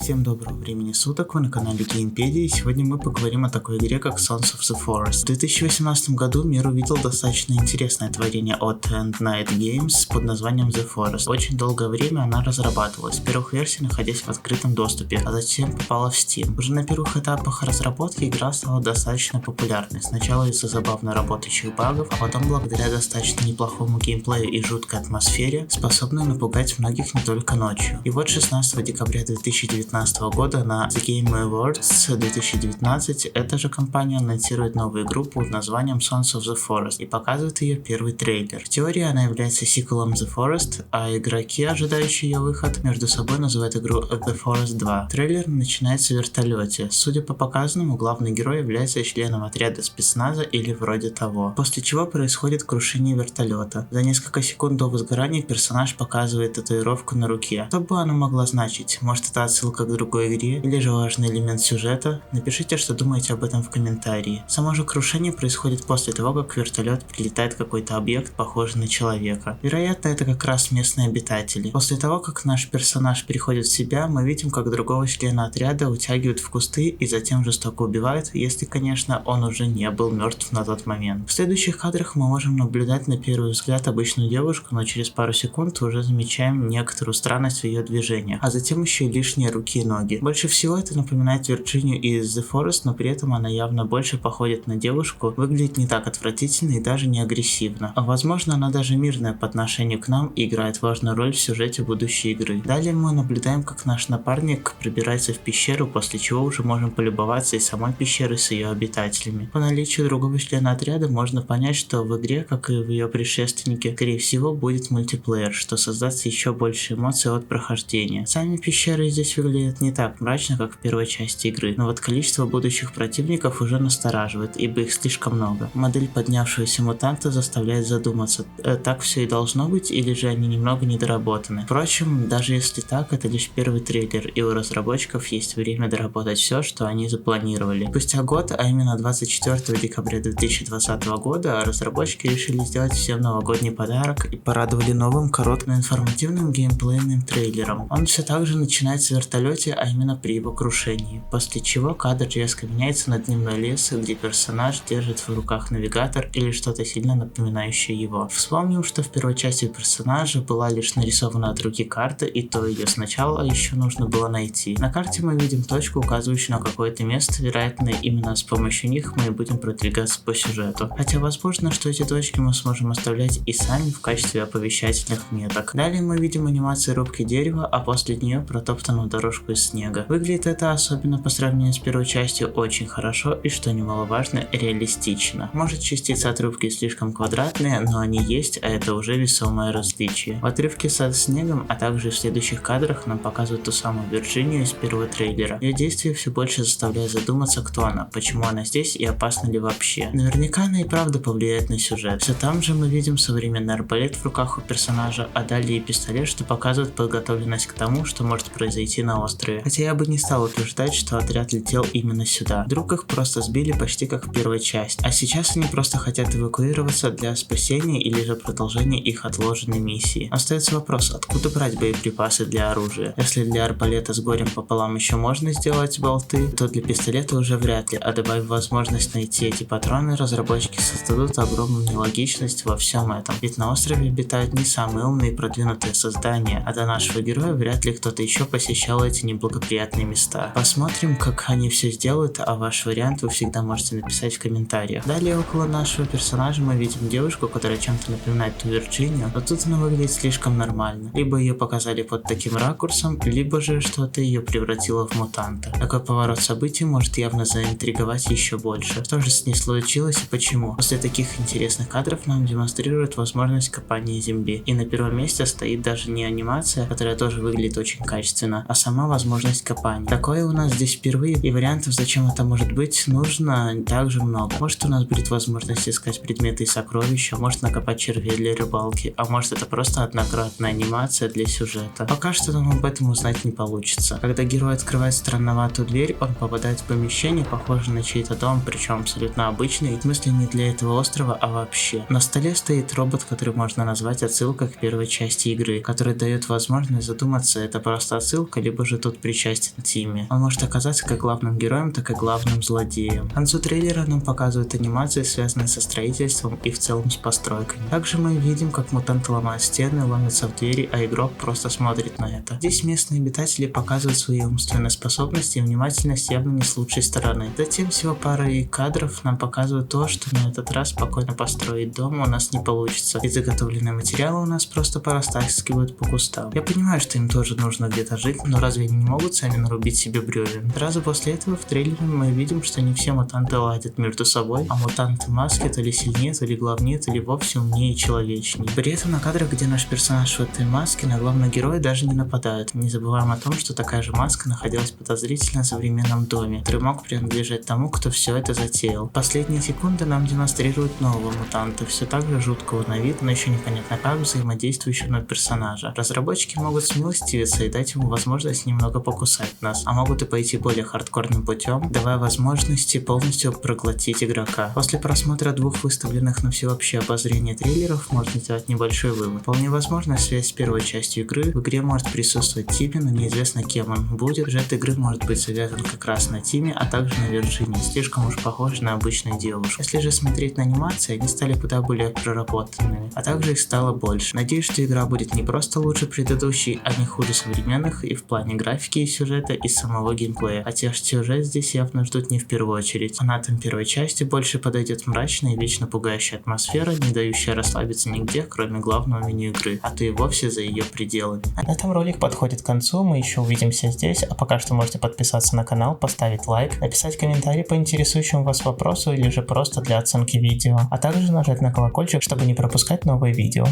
Всем доброго времени суток, вы на канале Геймпедия, и сегодня мы поговорим о такой игре, как Sons of the Forest. В 2018 году мир увидел достаточно интересное творение от End Night Games под названием The Forest. Очень долгое время она разрабатывалась, в первых версиях находясь в открытом доступе, а затем попала в Steam. Уже на первых этапах разработки игра стала достаточно популярной, сначала из-за забавно работающих багов, а потом благодаря достаточно неплохому геймплею и жуткой атмосфере, способной напугать многих не только ночью. И вот 16 декабря 2019 года на The Game Awards 2019 эта же компания анонсирует новую игру под названием Sons of the Forest и показывает ее первый трейлер. В теории она является сиквелом The Forest, а игроки, ожидающие ее выход, между собой называют игру The Forest 2. Трейлер начинается в вертолете. Судя по показанному, главный герой является членом отряда спецназа или вроде того, после чего происходит крушение вертолета. За несколько секунд до возгорания персонаж показывает татуировку на руке. Что бы она могла значить? Может, это отсылка к другой игре или же важный элемент сюжета? Напишите, что думаете об этом в комментарии. Само же крушение происходит после того, как в вертолет прилетает какой-то объект, похожий на человека. Вероятно, это как раз местные обитатели. После того, как наш персонаж переходит в себя, мы видим, как другого члена отряда утягивают в кусты и затем жестоко убивают, если, конечно, он уже не был мертв на тот момент. В следующих кадрах мы можем наблюдать на первый взгляд обычную девушку, но через пару секунд уже замечаем некоторую странность в ее движениях, а затем еще и лишние руки и ноги. Больше всего это напоминает Вирджинию из The Forest, но при этом она явно больше походит на девушку, выглядит не так отвратительно и даже не агрессивно. А возможно, она даже мирная по отношению к нам и играет важную роль в сюжете будущей игры. Далее мы наблюдаем, как наш напарник пробирается в пещеру, после чего уже можем полюбоваться и самой пещерой с ее обитателями. По наличию другого члена отряда можно понять, что в игре, как и в ее предшественнике, скорее всего будет мультиплеер, что создаст еще больше эмоций от прохождения. Сами пещеры здесь выглядят не так мрачно, как в первой части игры, но вот количество будущих противников уже настораживает, ибо их слишком много. Модель поднявшегося мутанта заставляет задуматься, так все и должно быть, или же они немного недоработаны. Впрочем, даже если так, это лишь первый трейлер, и у разработчиков есть время доработать все, что они запланировали. Спустя год, а именно 24 декабря 2020 года, разработчики решили сделать всем новогодний подарок и порадовали новым коротким информативным геймплейным трейлером. Он все так же начинается в вертолете, а именно при его крушении, после чего кадр резко меняется на дневной лес, где персонаж держит в руках навигатор или что-то сильно напоминающее его. Вспомним, что в первой части персонажа была лишь нарисована от руки карта, и то ее сначала еще нужно было найти. На карте мы видим точку, указывающую на какое-то место, вероятно, именно с помощью них мы и будем продвигаться по сюжету. Хотя возможно, что эти точки мы сможем оставлять и сами в качестве оповещательных меток. Далее мы видим анимацию рубки дерева, а после нее протоптанную дорожку из снега. Выглядит это, особенно по сравнению с первой частью, очень хорошо и, что немаловажно, реалистично. Может, частицы отрубки слишком квадратные, но они есть, а это уже весомое различие. В отрывке со снегом, а также в следующих кадрах нам показывают ту самую Вирджинию из первого трейлера. Ее действия все больше заставляют задуматься, кто она, почему она здесь и опасна ли вообще. Наверняка она и правда повлияет на сюжет. Все там же мы видим современный арбалет в руках у персонажа, а далее и пистолет, что показывает подготовленность к тому, что может произойти на острове. Хотя я бы не стал утверждать, что отряд летел именно сюда. Вдруг их просто сбили почти как в первой части, а сейчас они просто хотят эвакуироваться для спасения или же продолжения их отложенной миссии. Остается вопрос, откуда брать боеприпасы для оружия? Если для арбалета с горем пополам еще можно сделать болты, то для пистолета уже вряд ли, а добавив возможность найти эти патроны, разработчики создадут огромную нелогичность во всем этом. Ведь на острове обитают не самые умные и продвинутые создания, а до нашего героя вряд ли кто-то еще посещал эти неблагоприятные места. Посмотрим, как они все сделают, а ваш вариант вы всегда можете написать в комментариях. Далее около нашего персонажа мы видим девушку, которая чем-то напоминает ту Вирджинию, но тут она выглядит слишком нормально. Либо ее показали под таким ракурсом, либо же что-то ее превратило в мутанта. Такой поворот событий может явно заинтриговать еще больше. Что же с ней случилось и почему? После таких интересных кадров нам демонстрируют возможность копания земли. И на первом месте стоит даже не анимация, которая тоже выглядит очень качественно, а сама возможность копания. Такое у нас здесь впервые, и вариантов, зачем это может быть, нужно также много. Может, у нас будет возможность искать предметы и сокровища, может накопать червей для рыбалки, а может это просто однократная анимация для сюжета. Пока что нам об этом узнать не получится. Когда герой открывает странноватую дверь, он попадает в помещение, похожее на чей-то дом, причем абсолютно обычный, в смысле не для этого острова, а вообще. На столе стоит робот, который можно назвать отсылкой к первой части игры, который дает возможность задуматься, это просто отсылка, либо же тут причастен Тимми. Он может оказаться как главным героем, так и главным злодеем. К концу трейлера нам показывают анимации, связанные со строительством и в целом с постройками. Также мы видим, как мутанты ломают стены, ломятся в двери, а игрок просто смотрит на это. Здесь местные обитатели показывают свои умственные способности и внимательность явно не с лучшей стороны. Затем всего парой кадров нам показывают то, что на этот раз спокойно построить дом у нас не получится, и заготовленные материалы у нас просто порастаскивают по кустам. Я понимаю, что им тоже нужно где-то жить, но разве они не могут сами нарубить себе бревен? Сразу после этого в трейлере мы видим, что не все мутанты ладят между собой, а мутанты маски то ли сильнее, то ли главнее, то ли вовсе умнее и человечнее. При этом на кадрах, где наш персонаж в этой маске, на главного героя даже не нападают. Не забываем о том, что такая же маска находилась подозрительно в современном доме, который мог принадлежать тому, кто все это затеял. В последние секунды нам демонстрируют нового мутанта, все так же жуткого на вид, но еще непонятно как взаимодействующего на персонажа. Разработчики могут смилостивиться и дать ему возможность немного покусать нас, а могут и пойти более хардкорным путем, давая возможности полностью проглотить игрока. После просмотра двух выставленных на всеобщее обозрение трейлеров можно сделать небольшой вывод. Вполне возможно, связь с первой частью игры. В игре может присутствовать Тимми, но неизвестно кем он будет. Сюжет игры может быть завязан как раз на Тимми, а также на Вирджинии, слишком уж похожи на обычную девушку. Если же смотреть на анимации, они стали куда более проработанными, а также их стало больше. Надеюсь, что игра будет не просто лучше предыдущей, а не хуже современных и в плане графики и сюжета, и самого геймплея. Хотя сюжет здесь явно ждут не в первую очередь. Фанатам первой части больше подойдет мрачная и вечно пугающая атмосфера, не дающая расслабиться нигде, кроме главного меню игры, а то и вовсе за ее пределами. На этом ролик подходит к концу, мы еще увидимся здесь, а пока что можете подписаться на канал, поставить лайк, написать комментарий по интересующему вас вопросу или же просто для оценки видео, а также нажать на колокольчик, чтобы не пропускать новые видео.